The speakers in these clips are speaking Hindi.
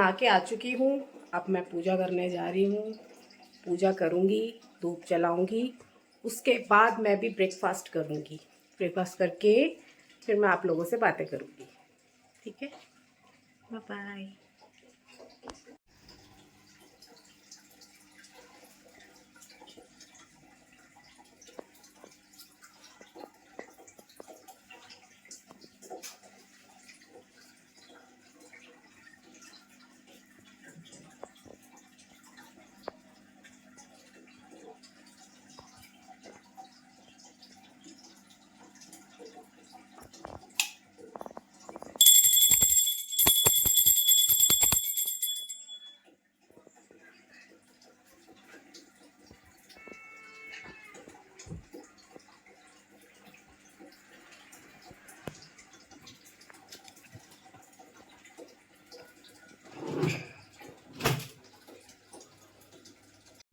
नहा के आ चुकी हूँ। अब मैं पूजा करने जा रही हूँ। पूजा करूँगी, धूप जलाऊँगी, उसके बाद मैं भी ब्रेकफास्ट करूँगी। ब्रेकफास्ट करके फिर मैं आप लोगों से बातें करूँगी। ठीक है, बाय बाय।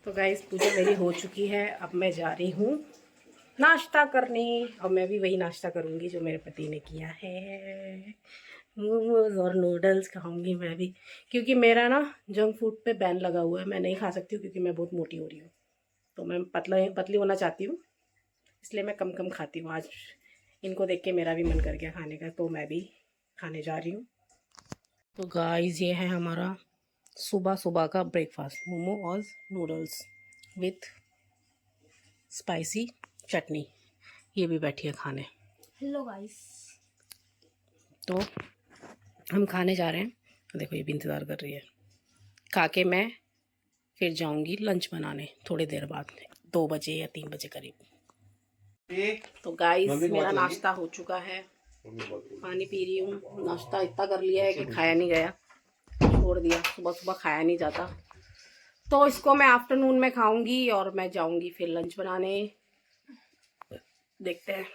तो गाइस, पूजा मेरी हो चुकी है। अब मैं जा रही हूँ नाश्ता करने, और मैं भी वही नाश्ता करूँगी जो मेरे पति ने किया है। मोमोज और नूडल्स खाऊंगी मैं भी, क्योंकि मेरा ना जंक फूड पे बैन लगा हुआ है। मैं नहीं खा सकती हूँ क्योंकि मैं बहुत मोटी हो रही हूँ। तो मैं पतली होना चाहती हूँ, इसलिए मैं कम कम खाती हूँ। आज इनको देख के मेरा भी मन कर गया खाने का, तो मैं भी खाने जा रही हूँ। तो गाइस, ये है हमारा सुबह सुबह का ब्रेकफास्ट, मोमो और नूडल्स विथ स्पाइसी चटनी। ये भी बैठी है खाने। हेलो गाइस, तो हम खाने जा रहे हैं। देखो, ये भी इंतज़ार कर रही है। खा के मैं फिर जाऊंगी लंच बनाने थोड़ी देर बाद, 2 बजे या 3 बजे करीब। तो गाइस, मेरा नाश्ता हो चुका है। पानी पी रही हूँ। नाश्ता इतना कर लिया है कि खाया नहीं गया, छोड़ दिया। सुबह सुबह खाया नहीं जाता, तो इसको मैं आफ्टरनून में खाऊंगी और मैं जाऊंगी फिर लंच बनाने। देखते हैं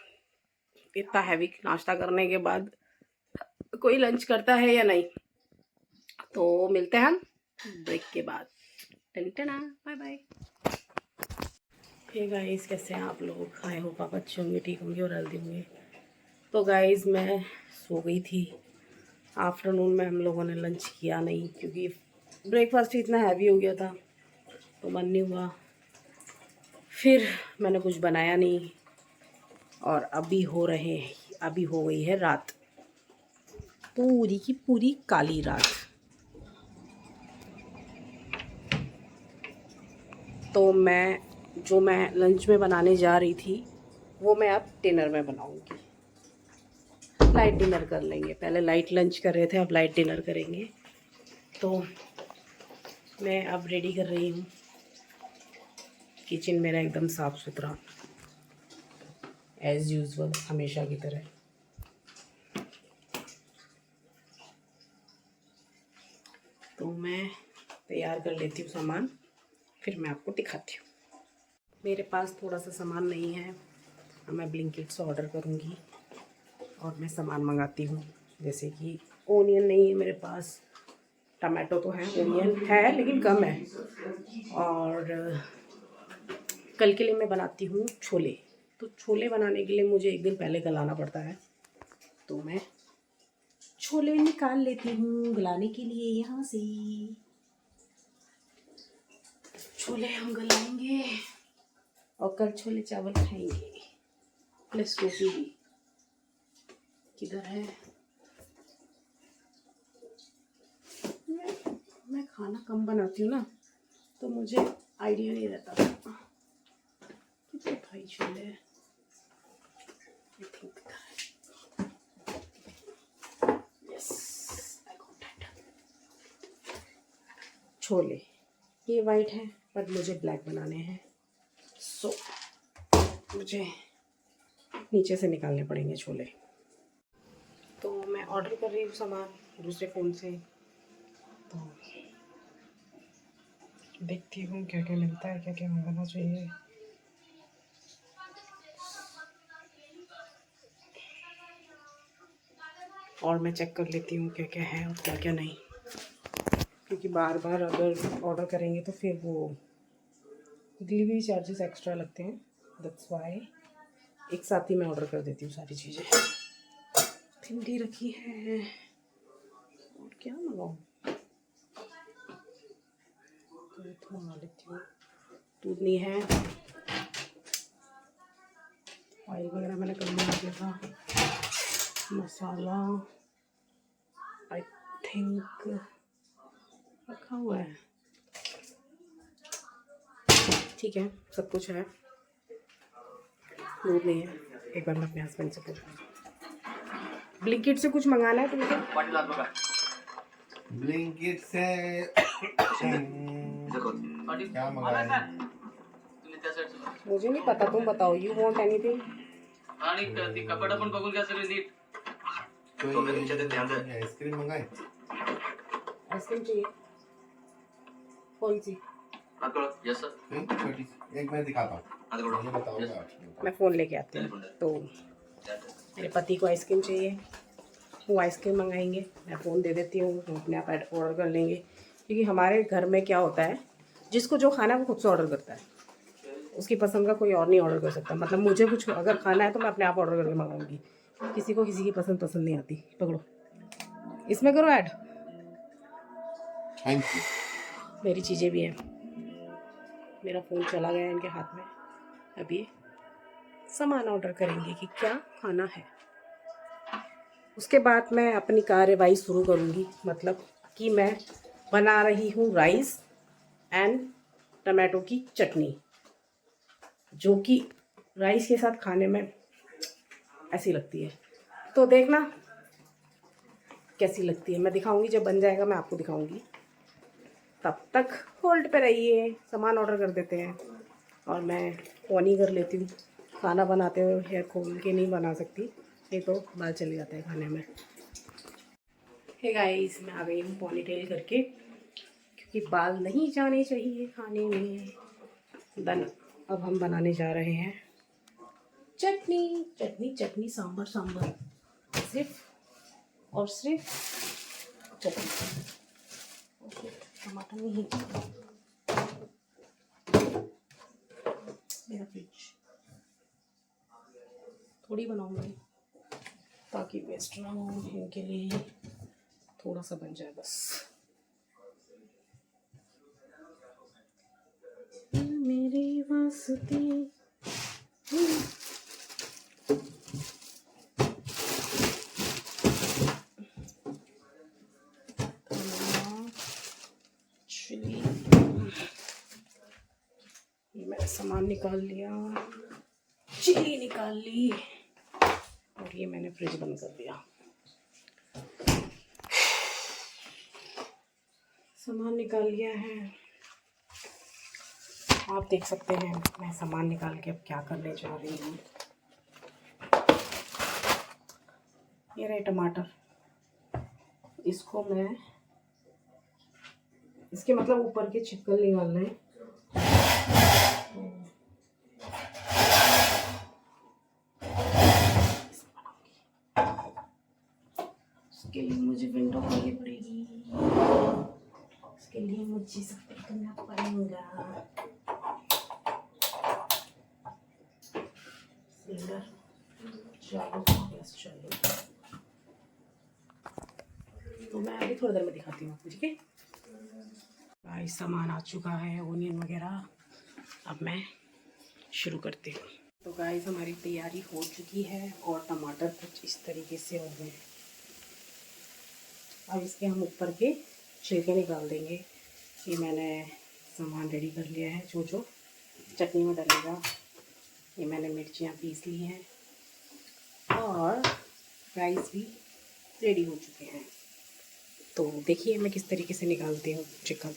इतना हैवी नाश्ता करने के बाद कोई लंच करता है या नहीं। तो मिलते हैं हम ब्रेक के बाद। टना बाय बाय। हे गाइस, कैसे हैं आप लोग? आए हो पापा अच्छे होंगे, ठीक होंगे और हेल्दी होंगे। तो गाइस, मैं सो गई थी। आफ्टरनून में हम लोगों ने लंच किया नहीं, क्योंकि ब्रेकफास्ट इतना हैवी हो गया था तो मन नहीं हुआ। फिर मैंने कुछ बनाया नहीं, और अभी हो गई है रात, पूरी की पूरी काली रात। तो मैं लंच में बनाने जा रही थी, वो मैं अब डिनर में बनाऊंगी। लाइट डिनर कर लेंगे। पहले लाइट लंच कर रहे थे, अब लाइट डिनर करेंगे। तो मैं अब रेडी कर रही हूँ। किचन मेरा एकदम साफ़ सुथरा, एज़ यूजुअल, हमेशा की तरह। तो मैं तैयार कर लेती हूँ सामान, फिर मैं आपको दिखाती हूँ। मेरे पास थोड़ा सा सामान नहीं है, मैं ब्लिंकिट से ऑर्डर करूँगी और मैं सामान मंगाती हूँ। जैसे कि ओनियन नहीं है मेरे पास, टमाटो तो है, ओनियन है लेकिन कम है। और कल के लिए मैं बनाती हूँ छोले। तो छोले बनाने के लिए मुझे एक दिन पहले गलाना पड़ता है, तो मैं छोले निकाल लेती हूँ गलाने के लिए। यहाँ से छोले हम गलाएंगे और कल छोले चावल खाएंगे, प्लस रोटी भी। किधर है? मैं खाना कम बनाती हूँ ना, तो मुझे आइडिया नहीं रहता कितने भाई छोले। छोले ये वाइट है, पर मुझे ब्लैक बनाने हैं, सो मुझे नीचे से निकालने पड़ेंगे छोले। तो मैं ऑर्डर कर रही हूँ सामान दूसरे फ़ोन से, तो देखती हूँ क्या क्या मिलता है, क्या क्या मंगाना चाहिए। और मैं चेक कर लेती हूँ क्या क्या है और क्या क्या नहीं, क्योंकि बार बार अगर ऑर्डर करेंगे तो फिर वो डिलीवरी चार्जेस एक्स्ट्रा लगते हैं। दैट्स वाई एक साथ ही मैं ऑर्डर कर देती हूँ सारी चीज़ें। भिंडी रखी है, और क्या मंगाऊँ? दूध मंगा लेती हूँ। दूध नहीं है, ऑयल वगैरह मैंने कल मंगा दिया था। मसाला आई थिंक रखा हुआ है, ठीक है, सब कुछ है। दूध नहीं है, एक बार मैं अपने हस्बैंड से पूछूँ। ब्लिंकिट से कुछ मंगाना है तुमको? ब्लिंकिट से क्या मंगाना है? मुझे नहीं पता, तुम बताओ। You want anything? कपड़ा पण बघून घ्या सगळे नीट। आइसक्रीम मंगाए? आइसक्रीम चाहिए? कौन सी? Yes sir. छोटी सी, एक मैं दिखाता हूँ, ये बताऊंगा। मैं फ़ोन लेके आती हूँ। तो मेरे पति को आइसक्रीम चाहिए, वो आइसक्रीम मंगाएंगे, मैं फ़ोन दे देती हूँ, वो अपने आप ऑर्डर कर लेंगे। क्योंकि हमारे घर में क्या होता है, जिसको जो खाना है वो खुद से ऑर्डर करता है, उसकी पसंद का कोई और नहीं ऑर्डर कर सकता। मतलब मुझे कुछ अगर खाना है तो मैं अपने आप ऑर्डर करके मंगाऊंगी, किसी को किसी की पसंद नहीं आती। पकड़ो, इसमें करो ऐड। Thank you. मेरी चीज़ें भी हैं। मेरा फ़ोन चला गया है इनके हाथ में। अभी सामान ऑर्डर करेंगे कि क्या खाना है, उसके बाद मैं अपनी कार्यवाही शुरू करूँगी। मतलब कि मैं बना रही हूँ राइस एंड टमाटो की चटनी, जो कि राइस के साथ खाने में ऐसी लगती है। तो देखना कैसी लगती है, मैं दिखाऊंगी। जब बन जाएगा मैं आपको दिखाऊंगी। तब तक होल्ड पे रहिए, सामान ऑर्डर कर देते हैं और मैं फ़ोन ही कर लेती हूँ। खाना बनाते हुए हेयर खोल के नहीं बना सकती, नहीं तो बाल चले जाते हैं खाने में। हे गाइस, मैं आ गई हूँ पोनी टेल करके, क्योंकि बाल नहीं जाने चाहिए खाने में। देन अब हम बनाने जा रहे हैं चटनी चटनी चटनी, सांभर सांभर, सिर्फ और सिर्फ चटनी। ओके, टमाटर नहीं, मेरा फ्रिज थोड़ी बनाऊंगी ताकि वेस्ट ना हो, इनके लिए थोड़ा सा बन जाए बस। मेरी वास्ते ये मैंने सामान निकाल लिया, चिली निकाल ली और ये मैंने फ्रिज बंद कर दिया। सामान निकाल लिया है, आप देख सकते हैं मैं सामान निकाल के अब क्या करने जा रही हूँ। ये रहे टमाटर, इसको मैं, इसके मतलब ऊपर के छिक्कल निकालना है। इसके लिए मुझे विंडो खोलनी पड़ेगी, इसके लिए मुझे सब करना पड़ेगा। चलो तो मैं अभी थोड़ी देर में दिखाती हूँ आपको, ठीक है। गाइस, सामान आ चुका है, ओनियन वगैरह। अब मैं शुरू करती हूँ। तो गाइस, हमारी तैयारी हो चुकी है और टमाटर कुछ इस तरीके से हो गए। अब इसके हम ऊपर के छिलके निकाल देंगे। ये मैंने सामान रेडी कर लिया है जो जो चटनी में डलेगा। ये मैंने मिर्चियाँ पीस ली हैं और राइस भी रेडी हो चुके हैं। तो देखिए मैं किस तरीके से निकालती हूँ चिकन।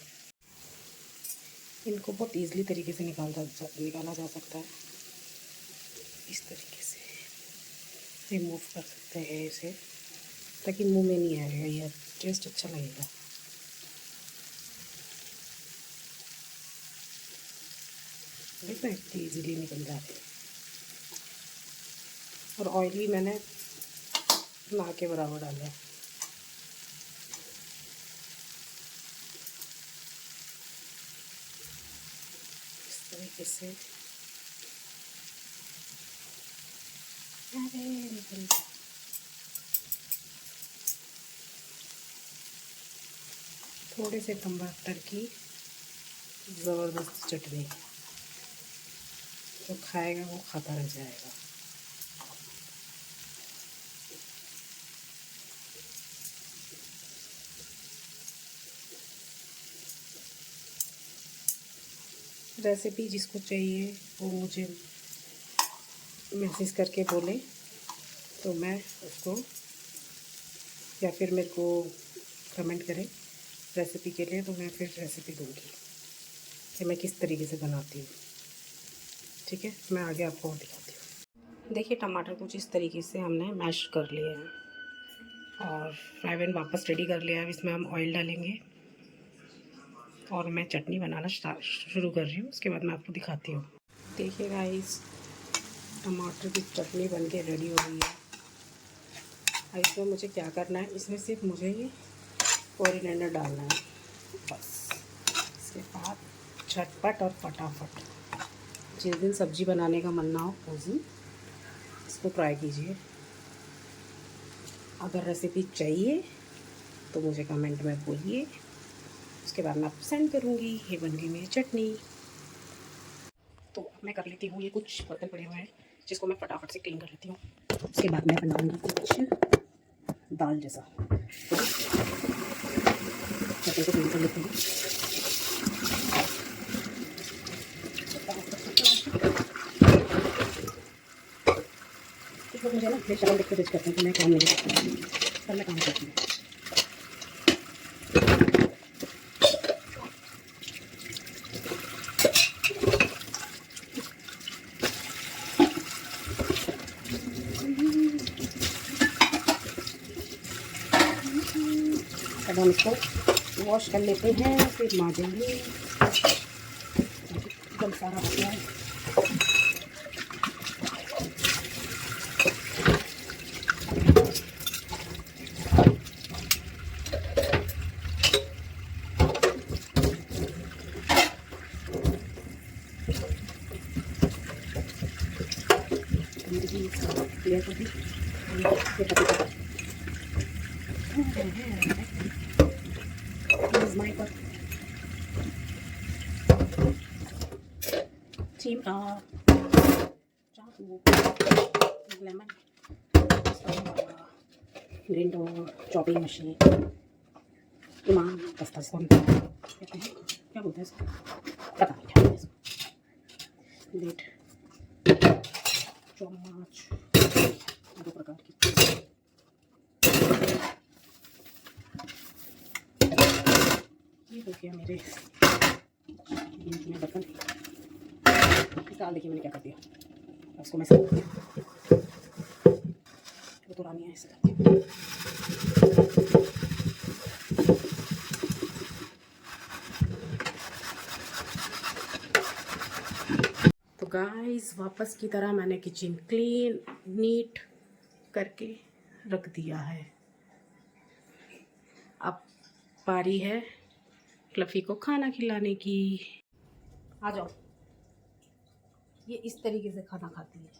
इनको बहुत ईज़िली तरीके से निकाला जा सकता है। इस तरीके से रिमूव कर सकते हैं इसे, ताकि मुंह में नहीं आएगा, ये टेस्ट अच्छा लगेगा। देखना इतनी ईजीली निकल जाते हैं। और ऑयल भी मैंने ना के बराबर डाला है। इस तरीके से अरे निकल गया। थोड़े से टमाटर की ज़बरदस्त चटनी, जो खाएगा वो खाता रह जाएगा। रेसिपी जिसको चाहिए वो मुझे मैसेज करके बोले तो मैं उसको, या फिर मेरे को कमेंट करें रेसिपी के लिए, तो मैं फिर रेसिपी दूँगी कि मैं किस तरीके से बनाती हूँ। ठीक है, मैं आगे आपको दिखाती हूँ। देखिए टमाटर कुछ इस तरीके से हमने मैश कर लिए हैं और फ्राई पैन वापस रेडी कर लिया है। इसमें हम ऑयल डालेंगे और मैं चटनी बनाना शुरू कर रही हूँ, उसके बाद मैं आपको दिखाती हूँ। देखिए गाइस, टमाटर की चटनी बनके रेडी हो गई है। अब इसमें मुझे क्या करना है, इसमें सिर्फ मुझे ये कोरिएंडर डालना है बस। इसके बाद झटपट और फटाफट, जिस दिन सब्ज़ी बनाने का मन ना हो उस दिन इसको ट्राई कीजिए। अगर रेसिपी चाहिए तो मुझे कमेंट में बोलिए, उसके बाद मैं आपको सेंड करूँगी। ये बन गई मेरी चटनी। तो अब मैं कर लेती हूँ, ये कुछ बर्तन पड़े हुए हैं जिसको मैं फटाफट से क्लीन कर लेती हूँ। उसके बाद मैं बनाऊँगी कुछ दाल जैसा। चटनी को क्लीन कर लेती हूँ। कुछ लोग मुझे ना मेरे चैनल देख के जज करते हैं कि मैं काम नहीं करती, पर मैं काम करती हूँ। अब हम इसको वॉश कर लेते हैं, फिर माजेंगे। एकदम सारा हो गया है। क्लियर कर दी। माई पर चिमटा, चाकू, लेमन, ग्राइंडर, चॉपिंग मशीन, इमाम दस्ता इसको कहते हैं, क्या बोलते हैं इसको पता नहीं क्या बोलते हैं इसको। डेट, चम्मच, दो प्रकार की। ये हो गया मेरे बर्तन। दाल देखिए मैंने क्या कर दिया, उसको मैं वो तो रानी है ऐसे करती हूँ। तो गाइस, वापस की तरह मैंने किचन क्लीन नीट करके रख दिया है। अब बारी है फ्लफी को खाना खिलाने की। आ जाओ, ये इस तरीके से खाना खाती है।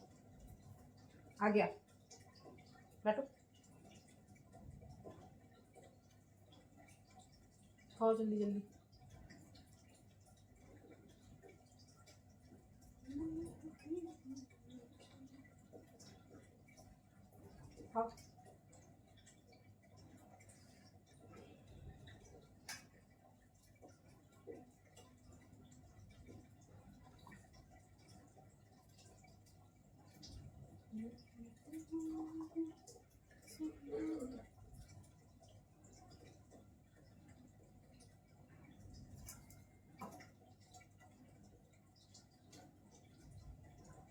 आ गया, बैठो, खाओ जल्दी जल्दी। खाओ।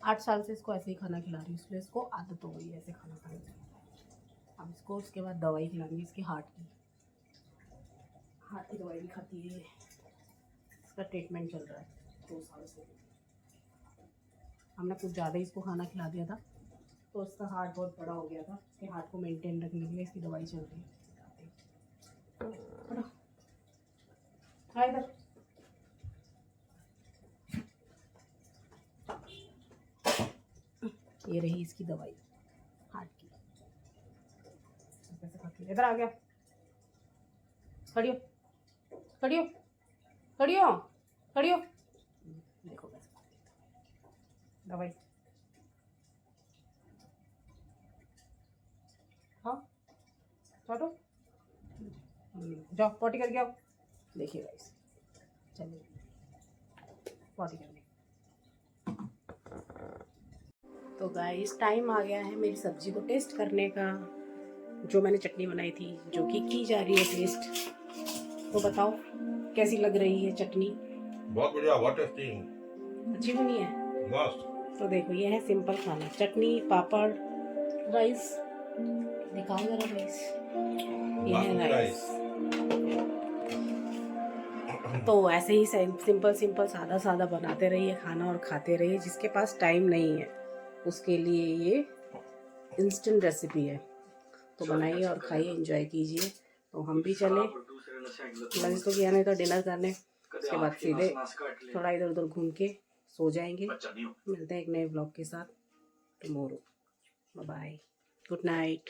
8 साल से इसको ऐसे ही खाना खिला रही हूँ, इसलिए इसको आदत हो गई है ऐसे खाना खाने की। अब इसको उसके बाद दवाई खिलानी है इसके हार्ट की दवाई भी खाती है। इसका ट्रीटमेंट चल रहा है 2 साल से। हमने कुछ ज़्यादा ही इसको खाना खिला दिया था, तो उसका हार्ट बहुत बड़ा हो गया था। इसके हार्ट को मेंटेन रखने के लिए इसकी दवाई चल रही है। इधर ये रही इसकी दवाई हार्ट की। कैसे खाती है, इधर आ गया, खड़ी हो खड़ी हो खड़ी हो खड़ी हो, देखो कैसे दवाई। हाँ चलो जाओ पॉटी करके आओ। देखिए गाइस, चलिए पॉटी करने। तो गाइस टाइम आ गया है मेरी सब्जी को टेस्ट करने का, जो मैंने चटनी बनाई थी, जो कि की जा रही है टेस्ट। तो बताओ कैसी लग रही है चटनी? बहुत बढ़िया, बहुत टेस्टी, अच्छी बनी है? मस्त। तो देखो ये है सिंपल खाना, चटनी, पापड़, राइस। दिखाओ जरा राइस, ये है राइस। तो ऐसे ही सिंपल सिंपल सादा सादा बनाते रहिए खाना और खाते रहिए। जिसके पास टाइम नहीं है उसके लिए ये इंस्टेंट रेसिपी है, तो बनाइए और खाइए, एंजॉय कीजिए। तो हम भी चले, लंच तो किया नहीं तो डिनर करने, उसके बाद सीधे थोड़ा इधर उधर घूम के सो जाएंगे। मिलते हैं एक नए ब्लॉग के साथ tomorrow. Bye bye, good night.